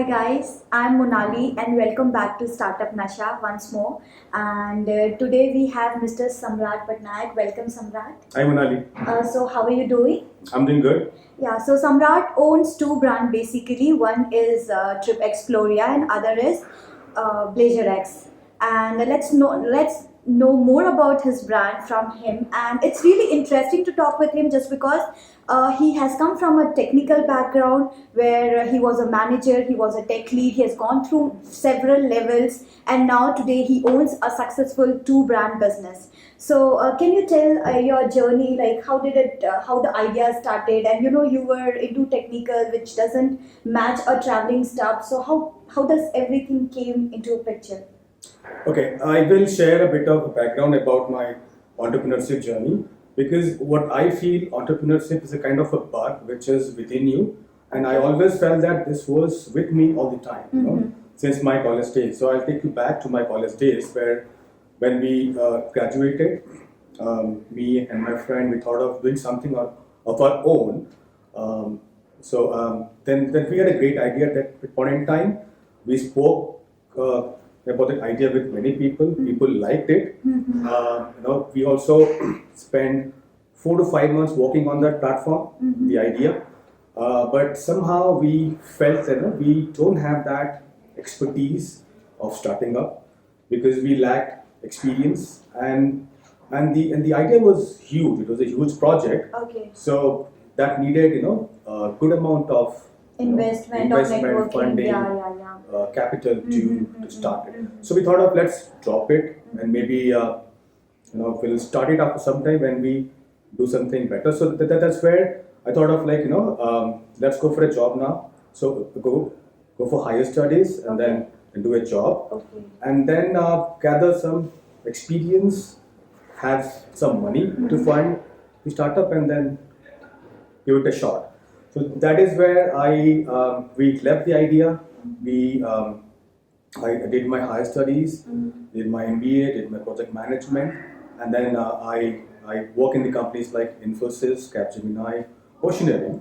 guys, I'm Monali and welcome back to Startup Nasha once more. And today we have Mr. Samrat Patnaik. Welcome, Samrat. Hi Monali, So, how are you doing? I'm doing good. Yeah, so Samrat owns two brands basically. One is Tripexploria and other is BleisureEX. And let's know more about his brand from him. And it's really interesting to talk with him just because he has come from a technical background where he was a manager, he was a tech lead, he has gone through several levels, and now today he owns a successful two brand business. So, can you tell your journey, like how the idea started, and you were into technical, which doesn't match a traveling stuff. So, how does everything came into a picture? Okay, I will share a bit of background about my entrepreneurship journey because what I feel entrepreneurship is a kind of a bug which is within you, and I always felt that this was with me all the time, since my college days. So I'll take you back to my college days where when we graduated, me and my friend, we thought of doing something of our own. Then we had a great idea at that point in time. We spoke about the idea with many people. People liked it. We also spent 4 to 5 months working on that platform, the idea. But somehow we felt that we don't have that expertise of starting up because we lacked experience and the idea was huge. It was a huge project. Okay. So that needed a good amount of Investment or networking. funding, capital to start it. So we thought of let's drop it and maybe we'll start it after some time when we do something better. So that's where I thought of let's go for a job now. So go for higher studies and then do a job. Okay. And then gather some experience, have some money to fund the startup, and then give it a shot. So that is where we left the idea. I did my higher studies, did my MBA, did my project management, and then I work in the companies like Infosys, Capgemini, Oceanary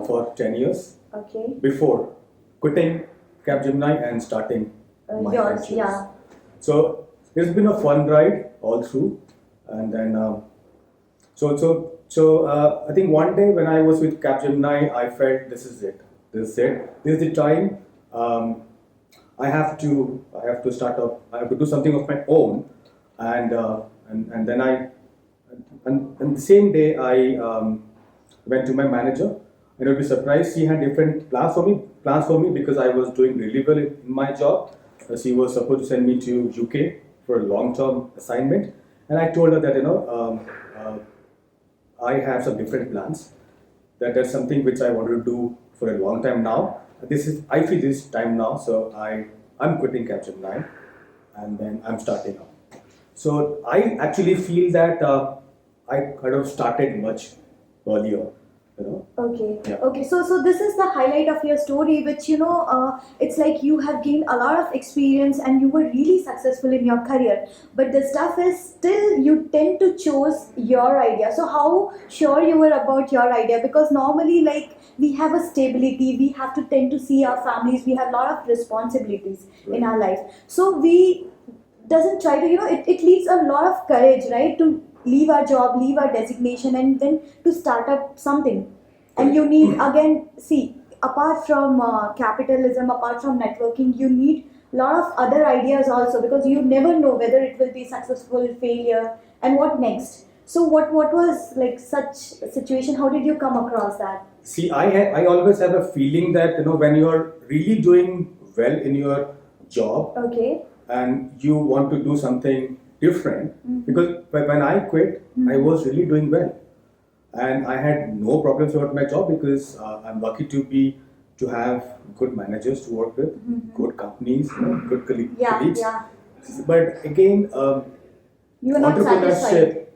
for 10 years. Okay. Before quitting Capgemini and starting my Yours, ventures. yeah. So it's been a fun ride all through, and then I think one day when I was with Capgemini, I felt this is it. This is it. This is the time. I have to start up. I have to do something of my own, and then the same day I went to my manager. And you'll be surprised, he had different plans for me because I was doing really well in my job. She was supposed to send me to UK for a long-term assignment, and I told her that I have some different plans. That's something which I wanted to do for a long time now. I feel this time now, so I'm quitting Capgemini, and then I'm starting up. So I actually feel that I kind of started much earlier. Okay. Yeah. Okay. So this is the highlight of your story, which it's like you have gained a lot of experience and you were really successful in your career. But the stuff is still you tend to choose your idea. So how sure you were about your idea? Because normally, like we have a stability, we have to tend to see our families, we have a lot of responsibilities in our life. So we doesn't try to it needs a lot of courage, right, to leave our job, leave our designation, and then to start up something. And you need, again, see, apart from capitalism, apart from networking, you need a lot of other ideas also, because you never know whether it will be successful, failure, and what next. So what was like such a situation? How did you come across that? See, I always have a feeling that when you are really doing well in your job Okay. and you want to do something different, because when I quit, I was really doing well, and I had no problems about my job because I'm lucky to have good managers to work with, good companies, good colleagues. Yeah. But again, You were not satisfied.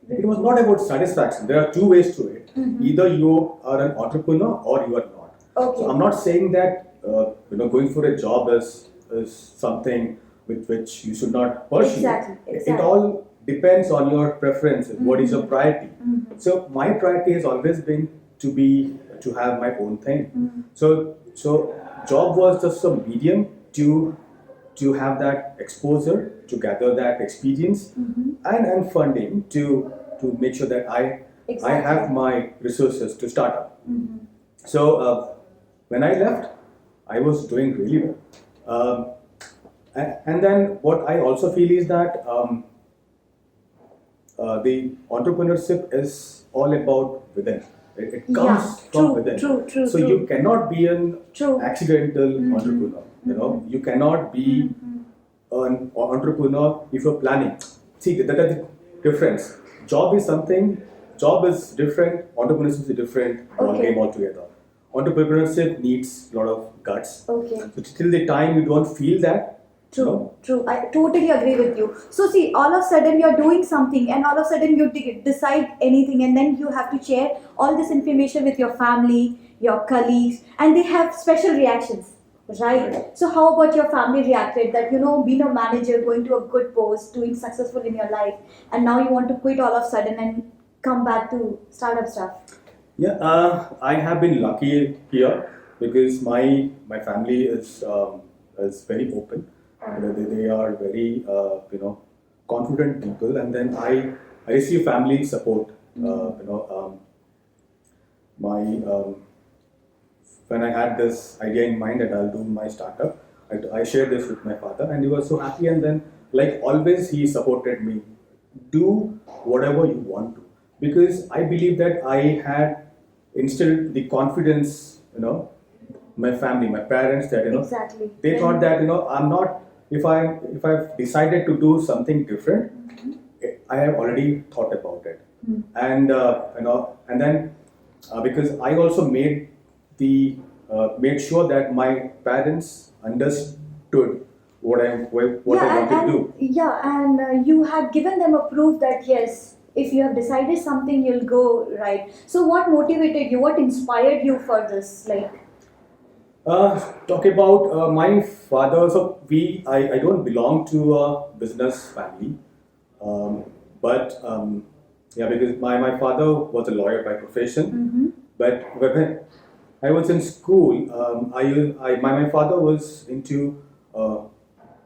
it was not about satisfaction. There are two ways to it. Either you are an entrepreneur or you are not. Okay. So I'm not saying that going for a job is something with which you should not pursue. Exactly. It all depends on your preferences. What is your priority? So my priority has always been to have my own thing. So job was just a medium to have that exposure, to gather that experience, and funding to make sure that I have my resources to start up. So when I left, I was doing really well. And then what I also feel is that the entrepreneurship is all about within. It comes from within. So you cannot be an accidental entrepreneur. You know, you cannot be an entrepreneur if you're planning. See, that is the difference. Job is something. Job is different. Entrepreneurship is a different game altogether. Entrepreneurship needs a lot of guts. So till the time you don't feel that. True. I totally agree with you. So see, all of a sudden you're doing something, and all of a sudden you decide anything, and then you have to share all this information with your family, your colleagues, and they have special reactions, right? So how about your family reacted that, you know, being a manager, going to a good post, doing successful in your life, and now you want to quit all of a sudden and come back to startup stuff? Yeah, I have been lucky here because my family is very open. They are very confident people, and then I receive family support. When I had this idea in mind that I'll do my startup, I shared this with my father, and he was so happy. And then, like always, he supported me. Do whatever you want to, because I believe that I had instilled the confidence, my family, my parents, that they thought that I'm not. If I've decided to do something different, I have already thought about it, and and then because I also made sure that my parents understood what I wanted to do. Yeah, and you had given them a proof that yes, if you have decided something, you'll go right. So what motivated you? What inspired you for this? Talk about my father. So I don't belong to a business family, but because my father was a lawyer by profession. But when I was in school, my father was into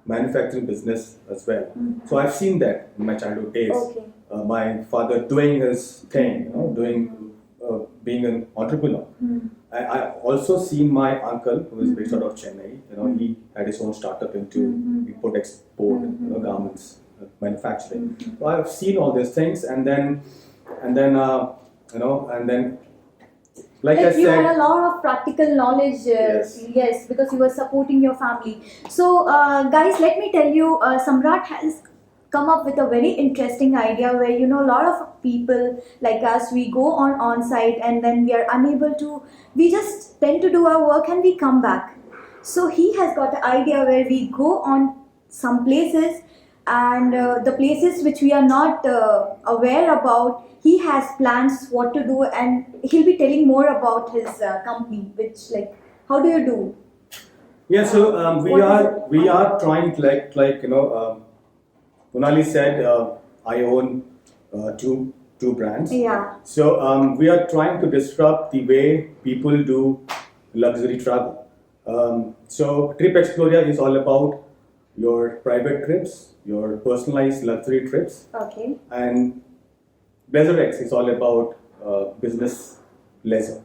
manufacturing business as well. So I've seen that in my childhood days. My father doing his thing, being an entrepreneur. I also seen my uncle, who is based out of Chennai. He had his own startup into import-export, garments manufacturing. So I've seen all these things, and then, like I said, you had a lot of practical knowledge. Yes, because you were supporting your family. So, guys, let me tell you, Samrat has come up with a very interesting idea where a lot of people like us, we go on site and then we are unable to, we just tend to do our work and we come back. So he has got an idea where we go on some places, and the places which we are not aware about, he has plans what to do, and he'll be telling more about his company, which how do you do? Yeah, so we are trying Monali said, I own two brands. Yeah. So we are trying to disrupt the way people do luxury travel. So Tripexploria is all about your private trips, your personalized luxury trips. Okay. And BleisureEX is all about business leisure.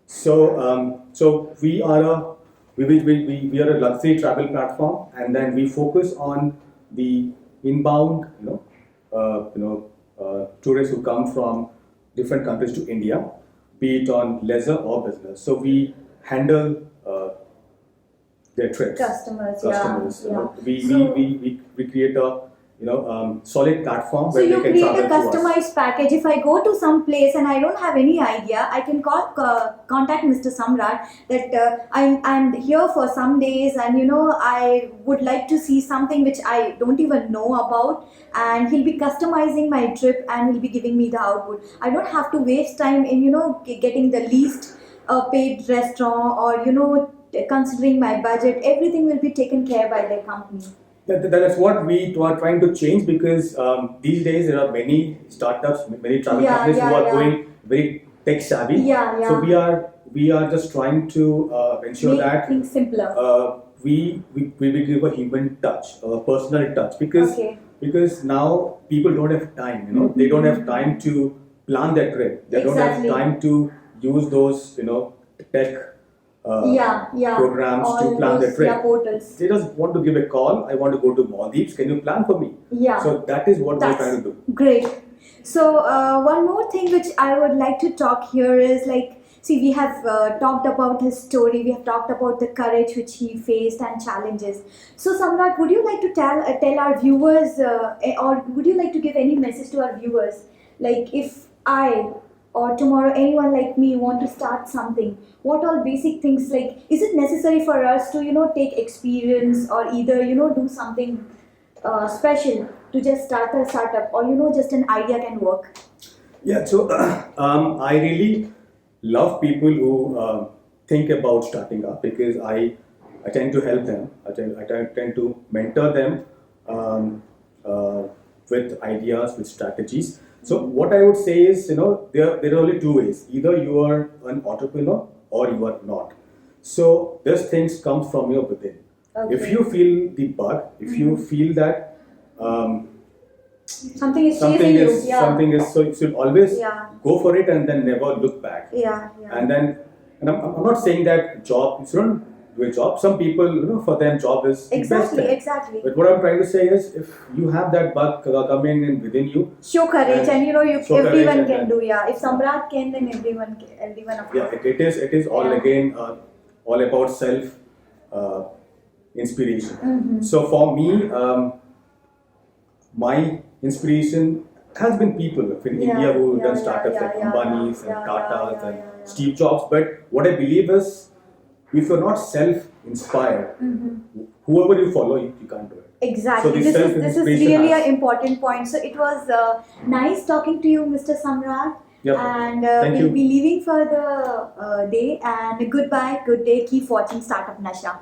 So we are a luxury travel platform, and then we focus on the inbound, tourists who come from different countries to India, be it on leisure or business. So we handle their trips. Customers. Yeah. We create a solid platform where they can travel. So you create a customized package. If I go to some place and I don't have any idea, I can contact Mr. Samrat that I'm here for some days, and I would like to see something which I don't even know about, and he'll be customizing my trip and he'll be giving me the output. I don't have to waste time in getting the least paid restaurant, or considering my budget. Everything will be taken care by their company. That's what we are trying to change, because these days there are many startups, many travel companies who are going very tech savvy. So we are we are just trying to ensure Make that things simpler. we give a human touch, a personal touch, because Okay. because now people don't have time. They don't have time to plan their trip. They Exactly. don't have time to use those tech Yeah. programs All to plan their those, trip. yeah, portals. They just want to give a call. I want to go to Maldives. Can you plan for me? Yeah. So that is what we're That's trying to do. great. So one more thing which I would like to talk here is like, see, we have talked about his story. We have talked about the courage which he faced and challenges. So Samrat, would you like to tell our viewers, or would you like to give any message to our viewers? Like, if I or tomorrow anyone like me want to start something, what all basic things, like, is it necessary for us to take experience, or either do something special to just start a startup, or just an idea can work? Yeah, so I really love people who think about starting up, because I tend to help them. I tend to mentor them with ideas, with strategies. So what I would say is, there are only two ways. Either you are an entrepreneur or you are not. So these things come from your within. Okay. If you feel the bug, if you feel that Something is chasing you. Yeah. something is, so you should always Yeah. go for it and then never look back. Yeah. And I'm not saying that you shouldn't do a job. Some people, for them, job is the best thing. Exactly. But what I'm trying to say is, if you have that bug coming in within you, Show courage, and show courage everyone and can then- do. Yeah. If Samrat can, then everyone can. Everyone of yeah, course. it is all Yeah. again all about self inspiration. Mm-hmm. So for me, my inspiration has been people in Yeah, India who yeah, done yeah, startups yeah, like yeah, Ambani's yeah, and yeah, Tata's yeah, and yeah, yeah. Steve Jobs. But what I believe is, if you're not self-inspired, whoever you follow, you can't do it. Exactly. So the This is self-inspiration really has- an important point. So it was nice talking to you, Mr. Samrat. Yep. And Thank we'll you. be leaving for the day. And goodbye, good day. Keep watching Startup Nasha.